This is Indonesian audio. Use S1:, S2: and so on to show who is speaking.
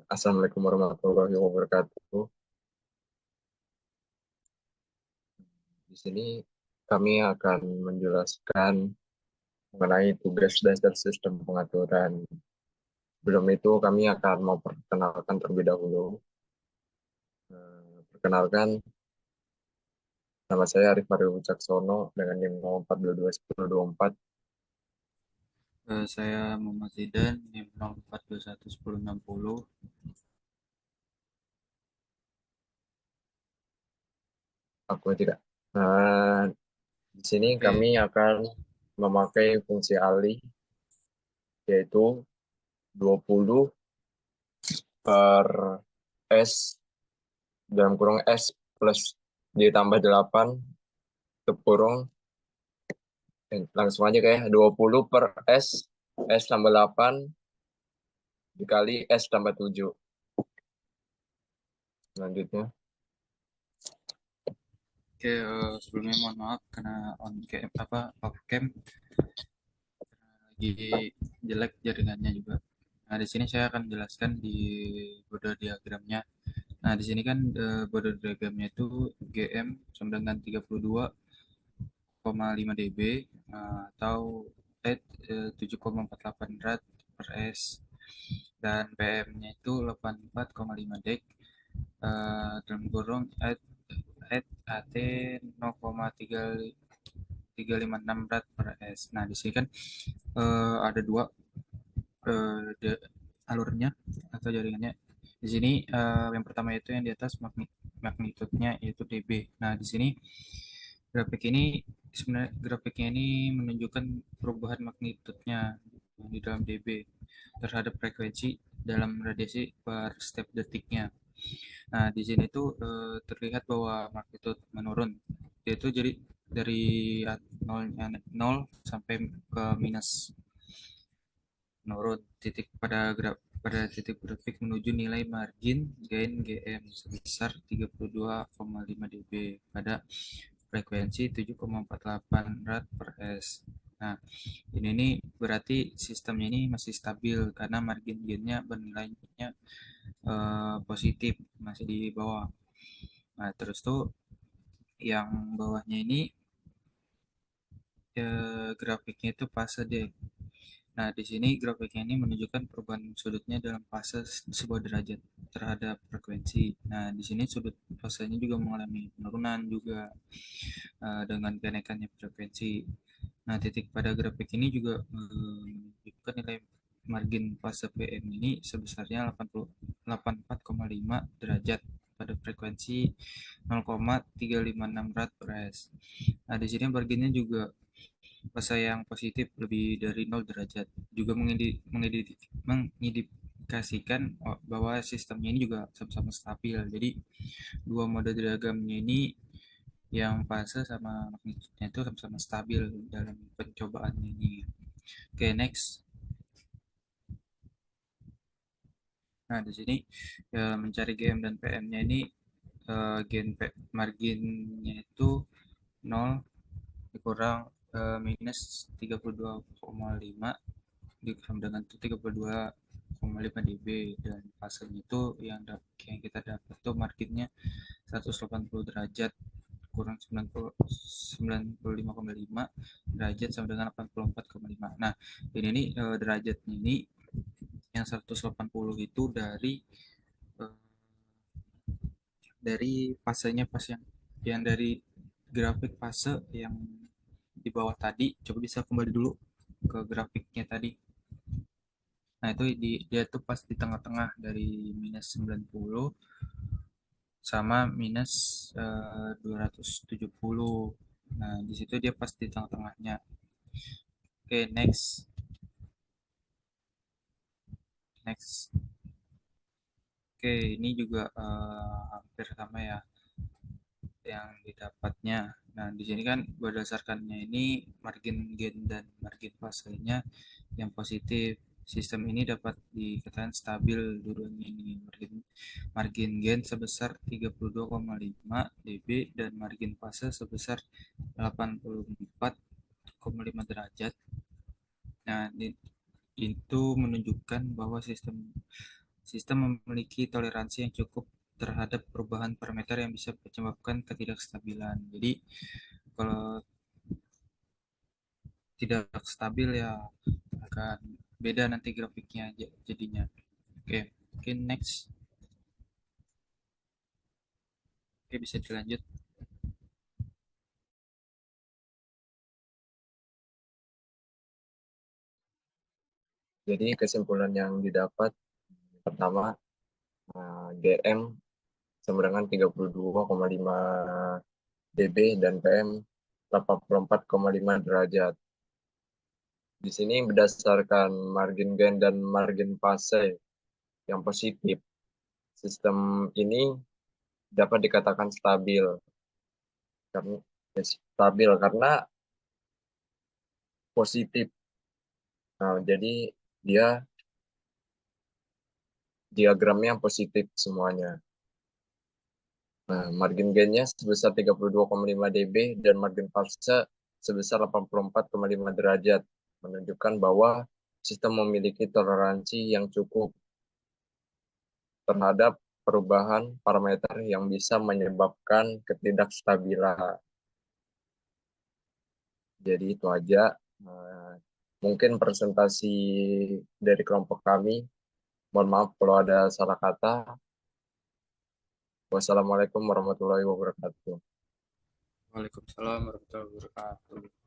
S1: Assalamualaikum warahmatullahi wabarakatuh. Di sini kami akan menjelaskan mengenai tugas dasar sistem pengaturan. Sebelum itu kami akan memperkenalkan terlebih dahulu. Perkenalkan, nama saya Arif Mario Wicaksono dengan NIM 04221024.
S2: Saya Muhammad Zidan, NIM 04211060.
S1: Aku tidak. Nah, di sini
S2: Oke,
S1: kami akan memakai fungsi alih, yaitu 20 per S dalam kurung S plus ditambah 8 kurung langsung aja kayak 20 per S tambah 8 dikali S tambah 7. Selanjutnya,
S2: sebelumnya mohon maaf karena on cam off cam lagi jelek jaringannya juga. Nah, di sini saya akan jelaskan di border diagramnya. Nah, di sini kan border diagramnya itu GM sama dengan 32,5 dB atau 7,48 rad per S, dan PM-nya itu 84,5 dek, dalam kurung AT 0,356 rad per S. Nah, di sini kan ada dua alurnya atau jaringannya. Di sini yang pertama itu yang di atas magnitudenya yaitu dB. Nah, di sini grafiknya ini menunjukkan perubahan magnitudenya di dalam dB terhadap frekuensi dalam radiasi per step detiknya. Nah, di sini tuh terlihat bahwa magnitud menurun. Yaitu jadi dari 0 sampai ke minus, menurun pada titik grafik menuju nilai margin gain GM sebesar 32,5 dB pada frekuensi 7,48 rad per S. Nah, ini nih berarti sistemnya ini masih stabil karena margin gainnya bernilainya positif, masih di bawah. Nah, terus tuh yang bawahnya ini grafiknya itu fase D. Nah, di sini grafiknya ini menunjukkan perubahan sudutnya dalam fase sebuah derajat terhadap frekuensi. Nah, di sini sudut fasenya juga mengalami penurunan juga dengan kenaikannya frekuensi. Nah, titik pada grafik ini juga menunjukkan nilai margin fase PM ini sebesarnya 84,5 derajat pada frekuensi 0,356 rad per S. Nah, di sini marginnya juga fase yang positif lebih dari 0 derajat juga mengindikasikan bahwa sistemnya ini juga sama-sama stabil. Jadi dua mode diagramnya ini yang fase sama magnitudenya itu sama-sama stabil dalam pencobaan ini. Oke, next. Nah, di sini mencari GM dan PM-nya ini marginnya itu 0 dikurang minus 32,5 sama dengan 32,5 dB, dan fasenya itu yang kita dapat tuh marginnya 180 derajat kurang 95,5 derajat sama dengan 84,5. Nah, ini nih derajatnya ini yang 180 itu eh, dari fasenya pas yang dari grafik fase yang di bawah tadi. Coba bisa kembali dulu ke grafiknya tadi. Nah, itu dia tuh pas di tengah-tengah dari minus 90 sama minus 270. Nah, di situ dia pas di tengah-tengahnya. Oke, next. Next. Oke, ini juga hampir sama ya yang didapatnya. Nah, di sini kan berdasarkannya ini margin gain dan margin fasenya yang positif. Sistem ini dapat dikatakan stabil dua-duanya ini. Margin gain sebesar 32,5 dB dan margin fase sebesar 84,5 derajat. Nah, itu menunjukkan bahwa sistem Sistem memiliki toleransi yang cukup terhadap perubahan parameter yang bisa menyebabkan ketidakstabilan. Jadi kalau tidak stabil ya akan beda nanti grafiknya jadinya. Oke, mungkin next. Oke, bisa dilanjut.
S1: Jadi kesimpulan yang didapat pertama, GM sama dengan 32,5 dB dan PM 84,5 derajat. Di sini berdasarkan margin gain dan margin fase yang positif, sistem ini dapat dikatakan karena positif. Nah, jadi dia diagramnya positif semuanya. Nah, margin gain-nya sebesar 32,5 dB dan margin fase sebesar 84,5 derajat, menunjukkan bahwa sistem memiliki toleransi yang cukup terhadap perubahan parameter yang bisa menyebabkan ketidakstabilan. Jadi itu aja. Nah, mungkin presentasi dari kelompok kami. Mohon maaf kalau ada salah kata. Wassalamualaikum warahmatullahi wabarakatuh.
S2: Waalaikumsalam warahmatullahi wabarakatuh.